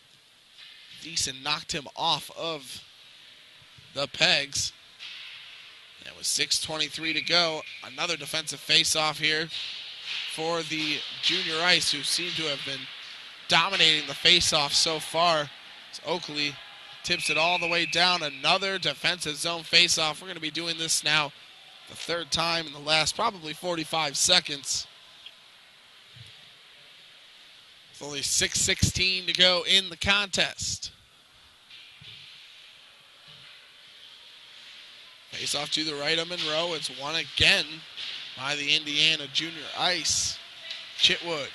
S1: Thiessen knocked him off of the pegs. And with 6:23 to go, another defensive face-off here for the Junior Ice, who seem to have been dominating the face-off so far. As Oakley tips it all the way down. Another defensive zone face-off. We're going to be doing this now the third time in the last probably 45 seconds. With only 6:16 to go in the contest. Face off to the right of Munroe. It's won again by the Indiana Junior Ice. Chitwood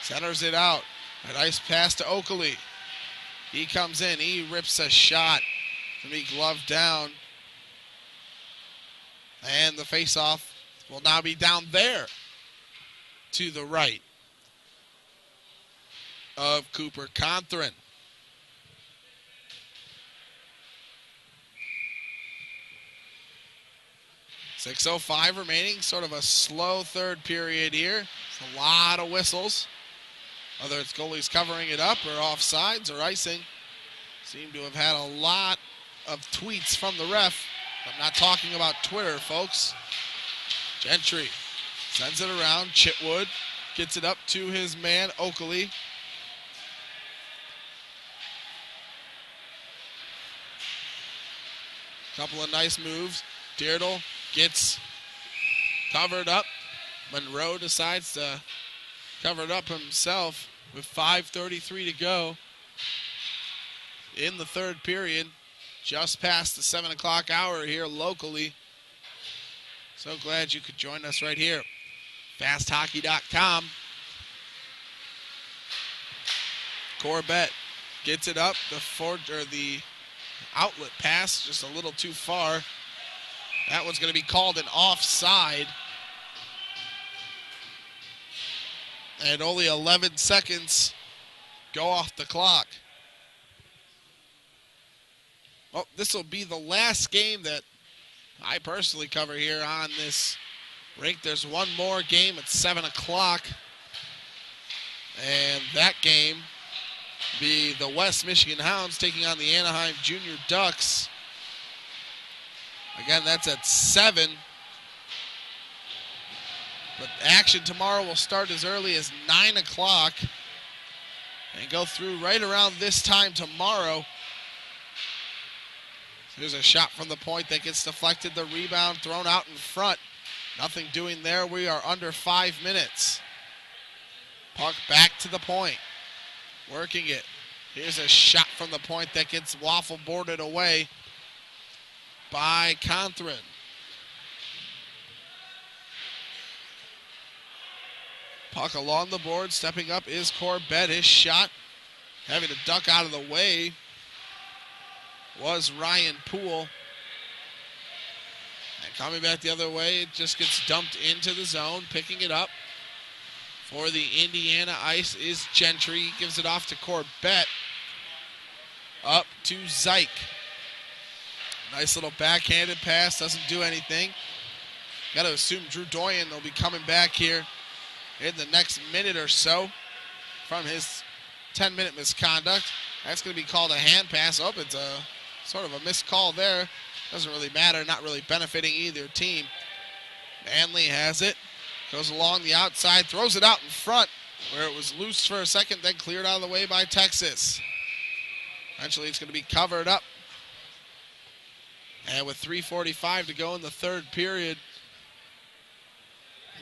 S1: centers it out. A nice pass to Oakley. He comes in. He rips a shot. Can be gloved down. And the face-off will now be down there to the right of Cooper Conthran. .605 remaining. Sort of a slow third period here. It's a lot of whistles. Whether it's goalies covering it up or offsides or icing. Seem to have had a lot of tweets from the ref. I'm not talking about Twitter, folks. Gentry sends it around. Chitwood gets it up to his man, Oakley. Couple of nice moves. Deerdle gets covered up. Munroe decides to cover it up himself with 5:33 to go in the third period. Just past the 7 o'clock hour here locally. So glad you could join us right here. FastHockey.com. Corbett gets it up. The outlet pass just a little too far. That one's going to be called an offside. And only 11 seconds go off the clock. Well, this will be the last game that I personally cover here on this rink. There's one more game at 7 o'clock. And that game be the West Michigan Hounds taking on the Anaheim Junior Ducks. Again, that's at 7. But action tomorrow will start as early as 9 o'clock and go through right around this time tomorrow. There's a shot from the point that gets deflected. The rebound thrown out in front. Nothing doing there. We are under 5 minutes. Puck back to the point. Working it. Here's a shot from the point that gets waffle boarded away by Conthren. Puck along the board. Stepping up is Corbett. His shot, having to duck out of the way, was Ryan Poole. And coming back the other way, it just gets dumped into the zone. Picking it up for the Indiana Ice is Gentry. He gives it off to Corbett. Up to Zyke. Nice little backhanded pass. Doesn't do anything. Got to assume Drew Doyen will be coming back here in the next minute or so from his 10-minute misconduct. That's going to be called a hand pass. Oh, it's a sort of a missed call there. Doesn't really matter. Not really benefiting either team. Manley has it. Goes along the outside. Throws it out in front where it was loose for a second, then cleared out of the way by Texas. Eventually it's going to be covered up. And with 3:45 to go in the third period,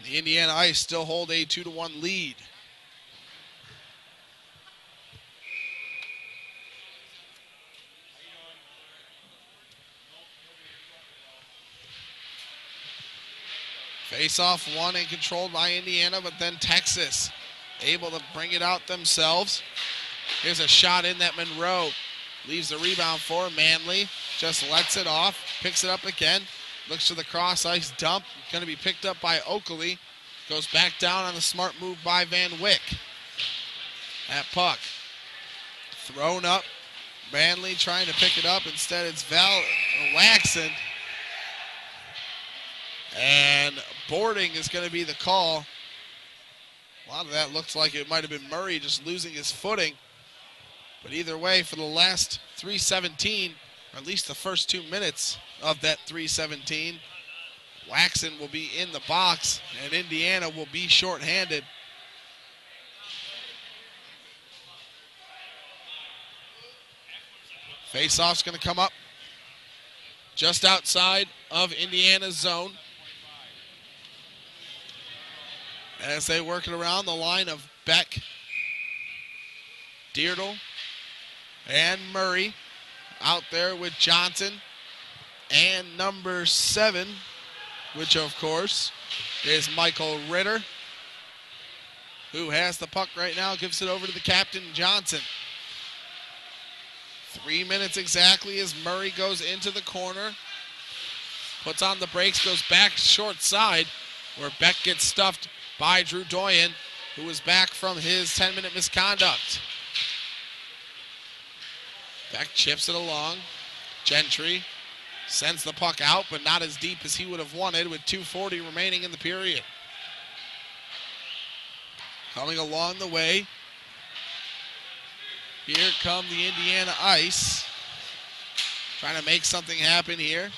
S1: the Indiana Ice still hold a 2-1 lead. Face-off won and controlled by Indiana, but then Texas able to bring it out themselves. Here's a shot in that Munroe leaves the rebound for Manley. Just lets it off, picks it up again. Looks to the cross-ice dump. Going to be picked up by Oakley. Goes back down on the smart move by Van Wyck. That puck thrown up. Manley trying to pick it up. Instead, it's Waxon. And boarding is going to be the call. A lot of that looks like it might have been Murray just losing his footing. But either way, for the last 3:17, or at least the first 2 minutes of that 3:17, Waxon will be in the box, and Indiana will be shorthanded. Face-off's going to come up just outside of Indiana's zone. As they work it around the line of Beck, Deardle, and Murray. Out there with Johnson and number 7, which of course is Michael Ritter, who has the puck right now, gives it over to the captain, Johnson. 3 minutes exactly as Murray goes into the corner, puts on the brakes, goes back short side, where Beck gets stuffed by Drew Doyen, who is back from his 10-minute misconduct. Beck chips it along. Gentry sends the puck out, but not as deep as he would have wanted with 2:40 remaining in the period. Coming along the way, here come the Indiana Ice. Trying to make something happen here.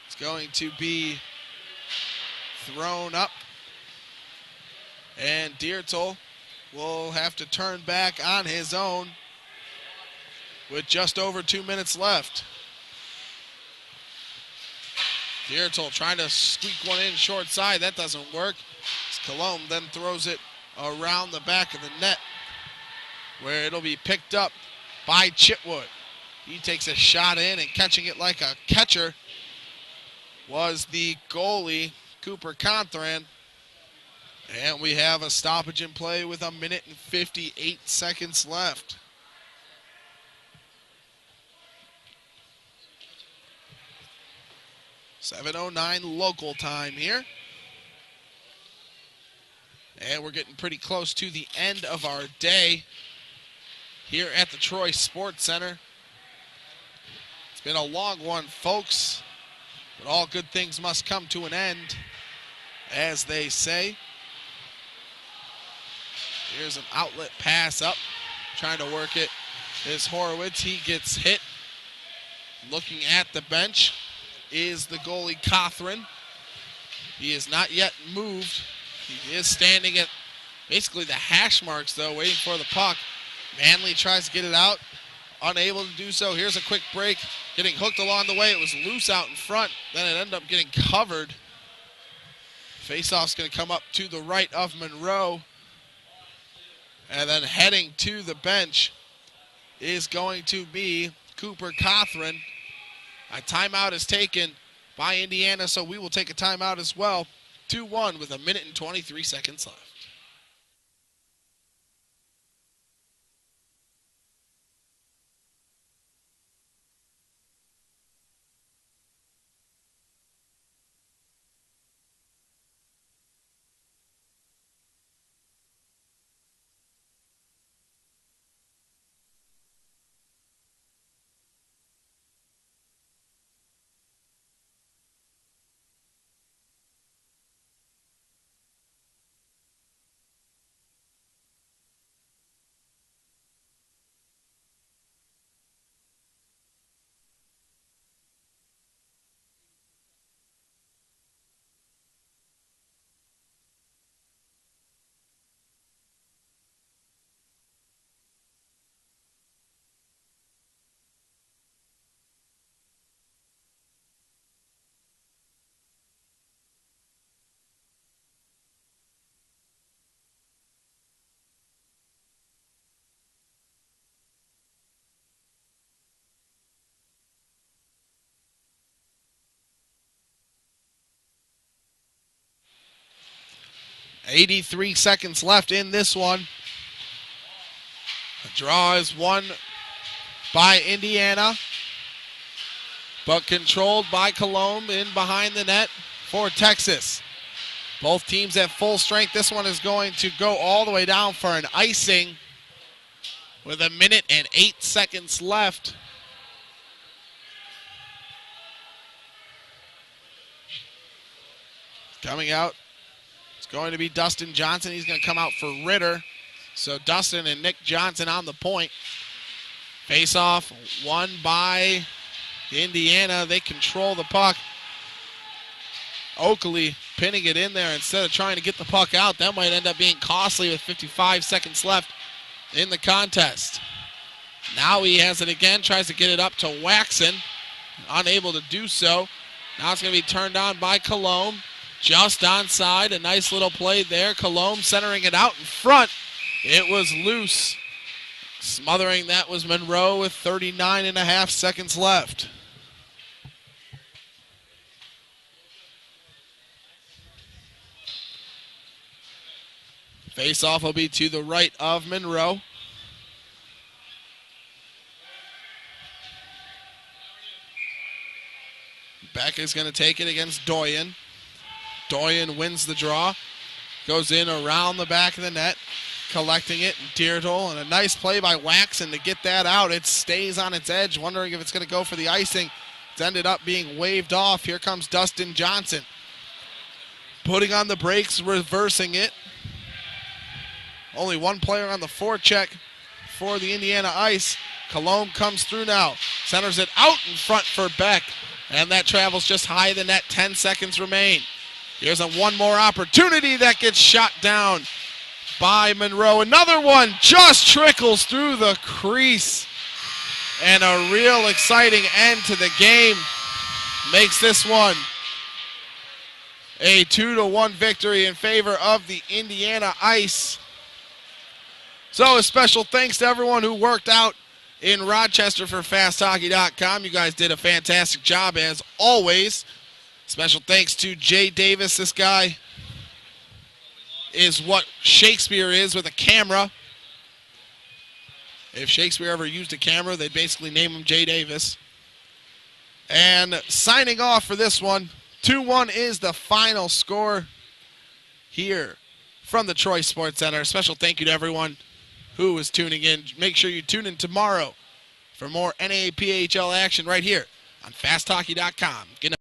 S1: It's going to be thrown up. And Deardle will have to turn back on his own with just over 2 minutes left. Diertel trying to squeak one in short side. That doesn't work. Colomb then throws it around the back of the net where it'll be picked up by Chitwood. He takes a shot in, and catching it like a catcher was the goalie, Cooper Contran. And we have a stoppage in play with 1 minute and 58 seconds left. .709 local time here. And we're getting pretty close to the end of our day here at the Troy Sports Center. It's been a long one, folks, but all good things must come to an end, as they say. Here's an outlet pass up, trying to work it is Horowitz. He gets hit. Looking at the bench is the goalie, Cothran. He is not yet moved. He is standing at basically the hash marks, though, waiting for the puck. Manley tries to get it out, unable to do so. Here's a quick break, getting hooked along the way. It was loose out in front, then it ended up getting covered. Faceoff's going to come up to the right of Munroe. And then heading to the bench is going to be Cooper Cothran. A timeout is taken by Indiana, so we will take a timeout as well. 2-1 with 1 minute and 23 seconds left. .83 seconds left in this one. The draw is won by Indiana, but controlled by Colomb in behind the net for Texas. Both teams at full strength. This one is going to go all the way down for an icing with 1 minute and 8 seconds left. Coming out, it's going to be Dustin Johnson. He's going to come out for Ritter. So Dustin and Nick Johnson on the point. Face-off won by Indiana. They control the puck. Oakley pinning it in there instead of trying to get the puck out. That might end up being costly with 55 seconds left in the contest. Now he has it again, tries to get it up to Waxon. Unable to do so. Now it's going to be turned on by Colomb. Just onside, a nice little play there. Colomb centering it out in front. It was loose. Smothering that was Munroe with 39.5 seconds left. Face-off will be to the right of Munroe. Beck is going to take it against Doyen. Doyen wins the draw. Goes in around the back of the net. Collecting it, Diertel, and a nice play by Waxon to get that out. It stays on its edge, wondering if it's going to go for the icing. It's ended up being waved off. Here comes Dustin Johnson. Putting on the brakes, reversing it. Only one player on the forecheck for the Indiana Ice. Colomb comes through now. Centers it out in front for Beck. And that travels just high of the net. 10 seconds remain. Here's one more opportunity that gets shot down by Munroe. Another one just trickles through the crease. And a real exciting end to the game makes this one A 2-1 victory in favor of the Indiana Ice. So a special thanks to everyone who worked out in Rochester for FastHockey.com. You guys did a fantastic job as always. Special thanks to Jay Davis. This guy is what Shakespeare is with a camera. If Shakespeare ever used a camera, they'd basically name him Jay Davis. And signing off for this one, 2-1 is the final score here from the Troy Sports Center. Special thank you to everyone who is tuning in. Make sure you tune in tomorrow for more NAPHL action right here on FastHockey.com. Good night.